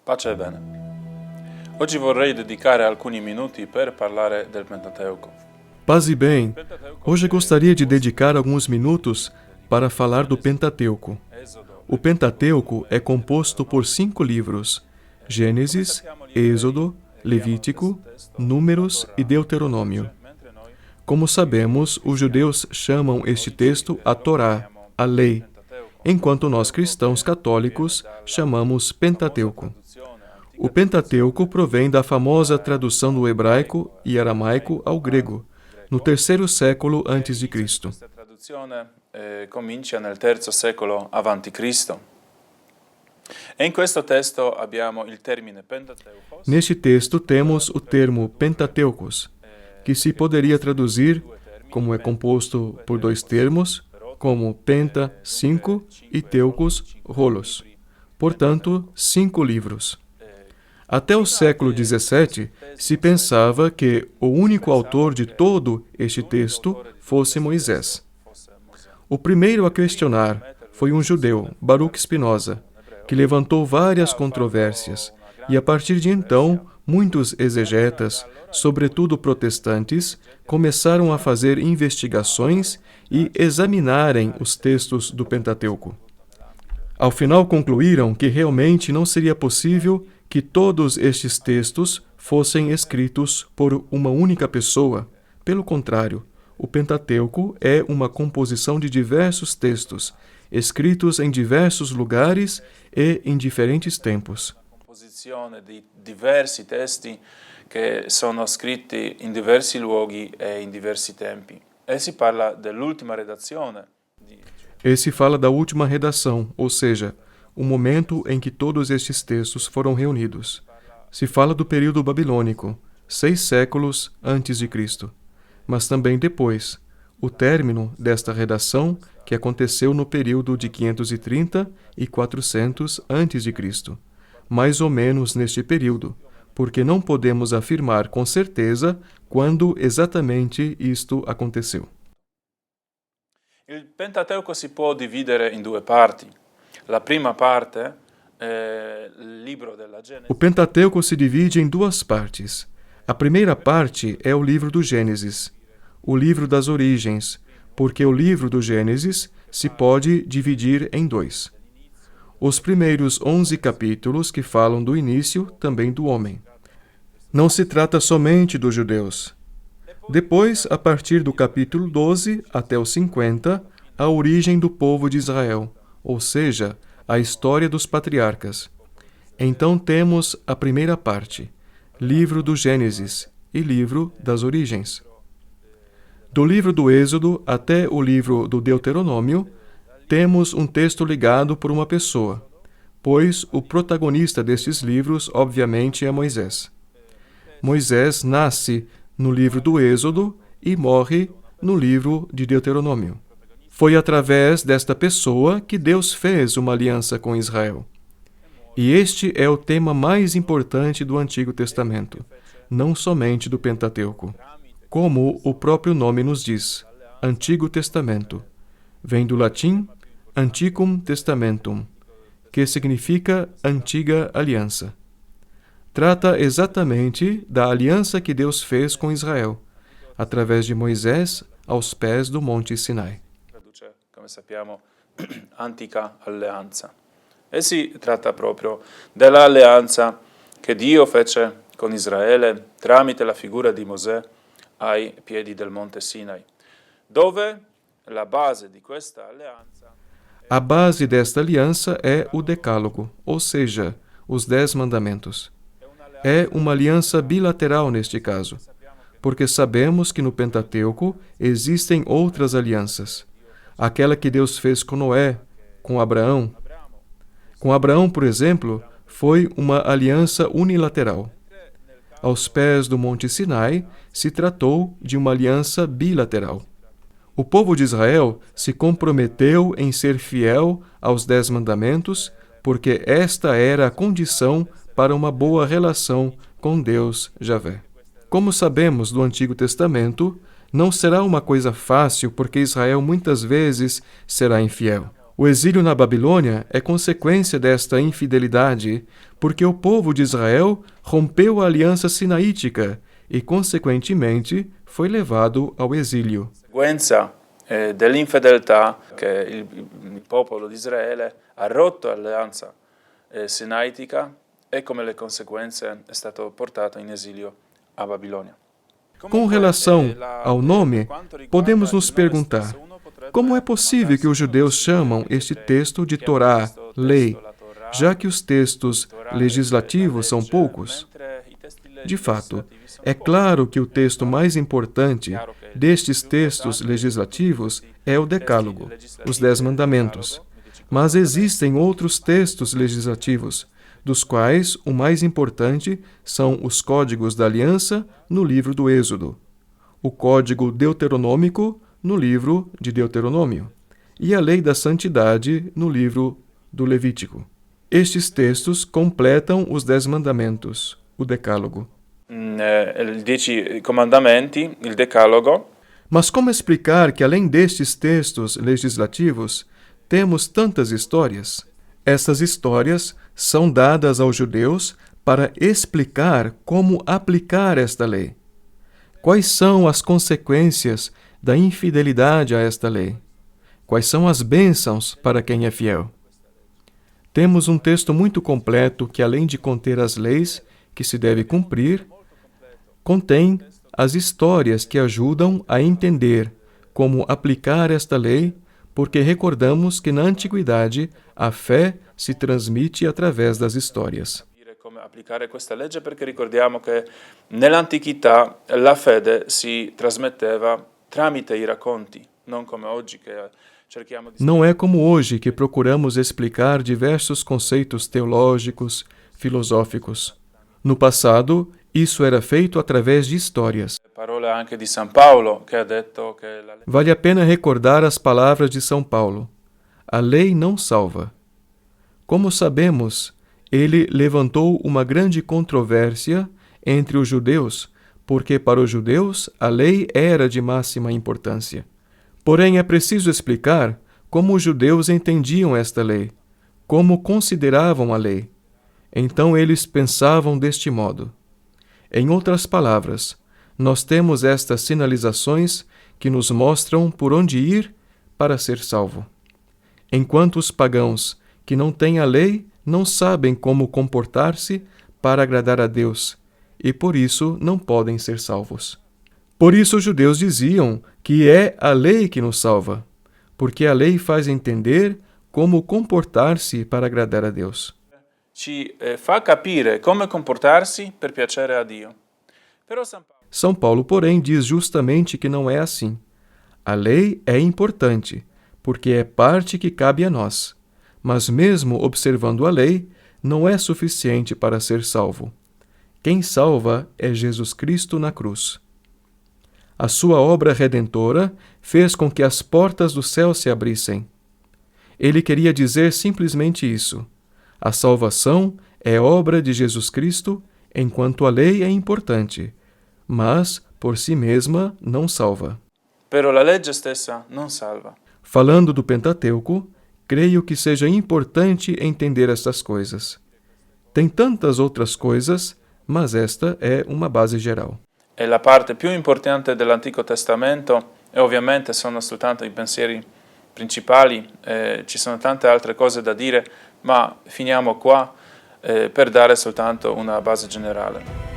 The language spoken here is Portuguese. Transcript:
Pace e bene. Oggi vorrei dedicare alcuni minuti per parlare del Pentateuco. Paz e bem, hoje gostaria de dedicar alguns minutos para falar do Pentateuco. O Pentateuco é composto por 5 livros: Gênesis, Êxodo, Levítico, Números e Deuteronômio. Como sabemos, os judeus chamam este texto a Torá, a lei, enquanto nós cristãos católicos chamamos Pentateuco. O Pentateuco provém da famosa tradução do hebraico e aramaico ao grego, no 3º século a.C. Questa traduzione comincia nel III secolo a.C. E in questo testo abbiamo il termine Pentateucos. Neste texto temos o termo Pentateucos, que se poderia traduzir, como é composto por 2 termos, como penta, 5, e teucos, rolos. Portanto, 5 livros. Até o século XVII, se pensava que o único autor de todo este texto fosse Moisés. O primeiro a questionar foi um judeu, Baruch Spinoza, que levantou várias controvérsias, e a partir de então, muitos exegetas, sobretudo protestantes, começaram a fazer investigações e examinarem os textos do Pentateuco. Ao final concluíram que realmente não seria possível que todos estes textos fossem escritos por uma única pessoa. Pelo contrário, o Pentateuco é uma composição de diversos textos, escritos em diversos lugares e em diferentes tempos. Composizione di diversi testi che sono scritti in diversi luoghi e in diversi tempi. E si parla dell'ultima redazione. Esse fala da última redação, ou seja, o momento em que todos estes textos foram reunidos. Se fala do período babilônico, 6 séculos antes de Cristo, mas também depois, o término desta redação que aconteceu no período de 530 e 400 antes de Cristo, mais ou menos neste período, porque não podemos afirmar com certeza quando exatamente isto aconteceu. Il Pentateuco si può dividere in 2 parti. La prima parte è il libro della Genesi. O Pentateuco se divide em 2 partes. A primeira parte é o livro do Gênesis, o livro das origens, porque o livro do Gênesis se pode dividir em 2. Os primeiros 11 capítulos que falam do início também do homem. Não se trata somente dos judeus. Depois, a partir do capítulo 12 até o 50, a origem do povo de Israel, ou seja, a história dos patriarcas. Então temos a primeira parte, livro do Gênesis e livro das origens. Do livro do Êxodo até o livro do Deuteronômio, temos um texto ligado por uma pessoa, pois o protagonista destes livros, obviamente, é Moisés. Moisés nasce no livro do Êxodo e morre no livro de Deuteronômio. Foi através desta pessoa que Deus fez uma aliança com Israel. E este é o tema mais importante do Antigo Testamento, não somente do Pentateuco. Como o próprio nome nos diz, Antigo Testamento. Vem do latim Antiquum Testamentum, que significa Antiga Aliança. Trata exatamente da aliança que Deus fez com Israel, através de Moisés aos pés do Monte Sinai. Traduce, come sappiamo, antica alleanza. E si tratta proprio dell'alleanza che Dio fece con Israele tramite la figura di Mosè ai piedi del Monte Sinai, dove la base di questa alleanza. A base desta aliança é o Decálogo, ou seja, os 10 mandamentos. É uma aliança bilateral neste caso, porque sabemos que no Pentateuco existem outras alianças. Aquela que Deus fez com Noé, com Abraão. Com Abraão, por exemplo, foi uma aliança unilateral. Aos pés do Monte Sinai, se tratou de uma aliança bilateral. O povo de Israel se comprometeu em ser fiel aos 10 mandamentos, porque esta era a condição para uma boa relação com Deus, Javé. Como sabemos do Antigo Testamento, não será uma coisa fácil, porque Israel muitas vezes será infiel. O exílio na Babilônia é consequência desta infidelidade, porque o povo de Israel rompeu a aliança sinaítica e, consequentemente, foi levado ao exílio. Conseguenza dell'infedeltà che il popolo di Israele ha rotto l'alleanza sinaitica e come le conseguenze è stato portato in esilio a Babilônia. Com relação ao nome, podemos nos perguntar: como é possível que os judeus chamam este texto de Torá, lei, já que os textos legislativos são poucos? De fato, é claro que o texto mais importante destes textos legislativos é o Decálogo, os 10 Mandamentos. Mas existem outros textos legislativos, dos quais o mais importante são os Códigos da Aliança no livro do Êxodo, o Código Deuteronômico no livro de Deuteronômio e a Lei da Santidade no livro do Levítico. Estes textos completam os 10 Mandamentos, o Decálogo. I 10 comandamenti, il Decalogo. Mas como explicar que, além destes textos legislativos, temos tantas histórias? Essas histórias são dadas aos judeus para explicar como aplicar esta lei. Quais são as consequências da infidelidade a esta lei? Quais são as bênçãos para quem é fiel? Temos um texto muito completo que, além de conter as leis que se deve cumprir, contém as histórias que ajudam a entender como aplicar esta lei, porque recordamos que na antiguidade a fé se transmite através das histórias. Come applicare questa legge perché ricordiamo che nell'antichità la fede si trasmetteva tramite i racconti, non come oggi che cerchiamo di... Não é como hoje que procuramos explicar diversos conceitos teológicos, filosóficos. No passado, isso era feito através de histórias. Parole anche di San Paolo che ha detto che la legge... Vale a pena recordar as palavras de São Paulo. A lei não salva. Como sabemos, ele levantou uma grande controvérsia entre os judeus, porque para os judeus a lei era de máxima importância. Porém, é preciso explicar como os judeus entendiam esta lei, como consideravam a lei. Então eles pensavam deste modo. Em outras palavras, nós temos estas sinalizações que nos mostram por onde ir para ser salvo. Enquanto os pagãos que não têm a lei não sabem como comportar-se para agradar a Deus e por isso não podem ser salvos. Por isso os judeus diziam que é a lei que nos salva, porque a lei faz entender como comportar-se para agradar a Deus. ci fa capire come comportarsi per piacere a Dio. Però São Paulo, porém, diz justamente que não é assim. A lei é importante, porque é parte que cabe a nós. Mas mesmo observando a lei, não é suficiente para ser salvo. Quem salva é Jesus Cristo na cruz. A sua obra redentora fez com que as portas do céu se abrissem. Ele queria dizer simplesmente isso. A salvação é obra de Jesus Cristo, enquanto a lei é importante, mas, por si mesma, não salva. Però la legge stessa non salva. Falando do Pentateuco, creio que seja importante entender estas coisas. Tem tantas outras coisas, mas esta é uma base geral. È la parte più importante dell'Antico Testamento e ovviamente sono soltanto i pensieri principali, ci sono tante altre cose da dire, ma finiamo qua per dare soltanto una base generale.